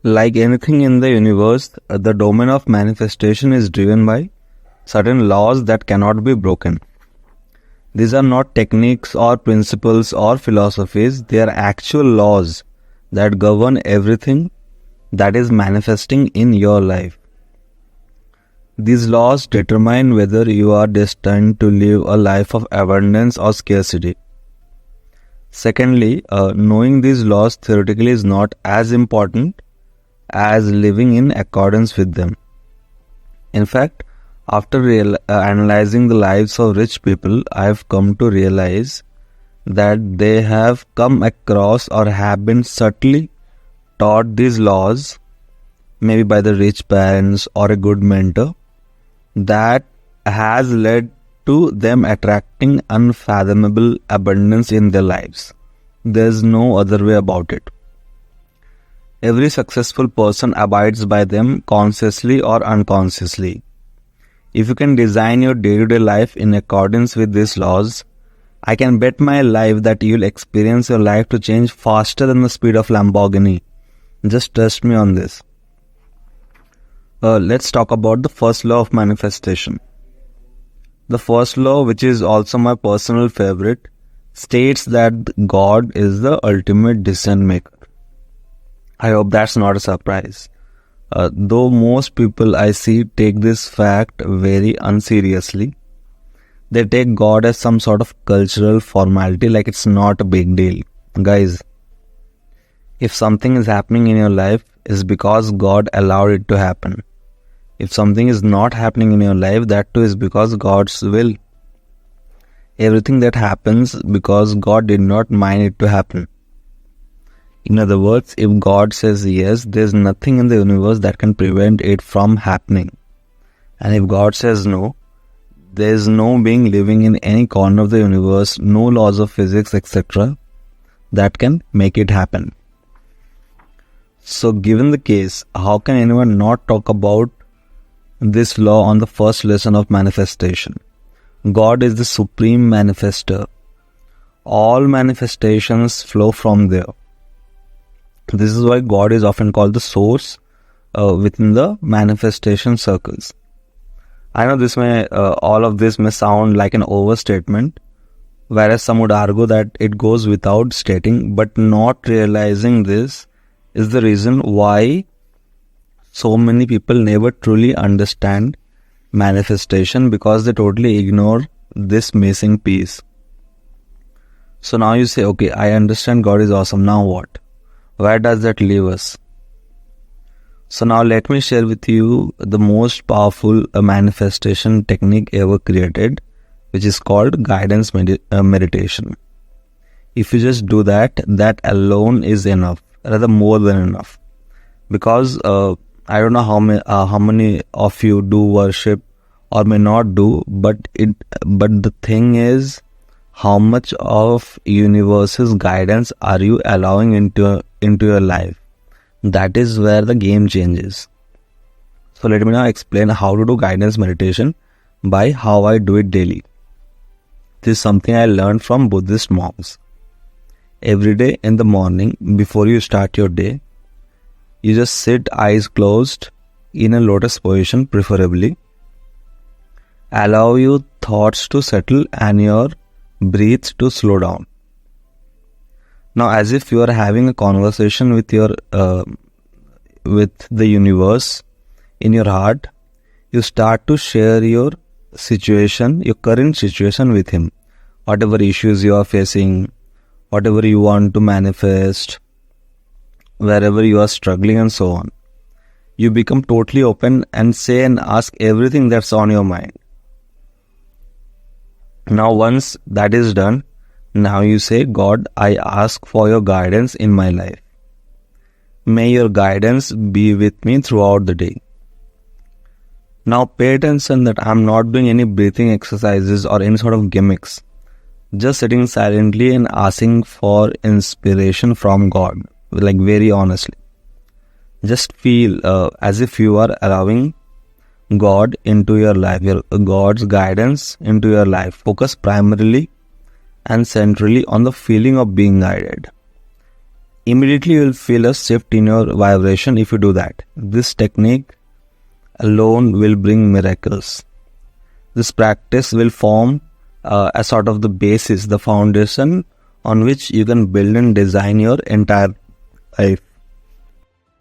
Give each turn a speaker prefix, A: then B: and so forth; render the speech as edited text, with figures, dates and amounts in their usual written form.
A: Like anything in the universe, the domain of manifestation is driven by certain laws that cannot be broken. These are not techniques or principles or philosophies, they are actual laws that govern everything that is manifesting in your life. These laws determine whether you are destined to live a life of abundance or scarcity. Secondly, knowing these laws theoretically is not as important as living in accordance with them. In fact, after analyzing the lives of rich people, I have come to realize that they have come across or have been subtly taught these laws, maybe by the rich parents or a good mentor, that has led to them attracting unfathomable abundance in their lives. There's no other way about it. Every successful person abides by them consciously or unconsciously. If you can design your day-to-day life in accordance with these laws, I can bet my life that you'll experience your life to change faster than the speed of Lamborghini. Just trust me on this. Let's talk about the first law of manifestation. The first law, which is also my personal favorite, states that God is the ultimate decision maker. I hope that's not a surprise. Though most people I see take this fact very unseriously. They take God as some sort of cultural formality, like it's not a big deal. Guys, if something is happening in your life, it's because God allowed it to happen. If something is not happening in your life, that too is because God's will. Everything that happens because God did not mind it to happen. In other words, if God says yes, there's nothing in the universe that can prevent it from happening. And if God says no, there's no being living in any corner of the universe, no laws of physics, etc., that can make it happen. So given the case, how can anyone not talk about this law on the first lesson of manifestation? God is the supreme manifester. All manifestations flow from there. This is why God is often called the source within the manifestation circles. I know all of this may sound like an overstatement, whereas some would argue that it goes without stating, but not realizing this is the reason why so many people never truly understand manifestation, because they totally ignore this missing piece. So now you say, okay, I understand God is awesome, now what? Where does that leave us? So now let me share with you the most powerful manifestation technique ever created, which is called guidance meditation. If you just do that, that alone is enough, rather more than enough. Because I don't know how many of you do worship or may not do, but the thing is, how much of universe's guidance are you allowing into your life? That is where the game changes. So let me now explain how to do guidance meditation by how I do it daily. This is something I learned from Buddhist monks. Every day in the morning, before you start your day, you just sit eyes closed in a lotus position preferably. Allow your thoughts to settle and your breath to slow down. Now, as if you are having a conversation with the universe in your heart, you start to share your current situation with him. Whatever issues you are facing, whatever you want to manifest, wherever you are struggling and so on. You become totally open and say and ask everything that's on your mind. Now once that is done, now you say, God, I ask for your guidance in my life. May your guidance be with me throughout the day. Now pay attention that I'm not doing any breathing exercises or any sort of gimmicks. Just sitting silently and asking for inspiration from God, like very honestly. Just feel as if you are allowing God into your life, God's guidance into your life. Focus primarily and centrally on the feeling of being guided. immediately you will feel a shift in your vibration if you do that. This technique alone will bring miracles. This practice will form a sort of the basis, the foundation on which you can build and design your entire life.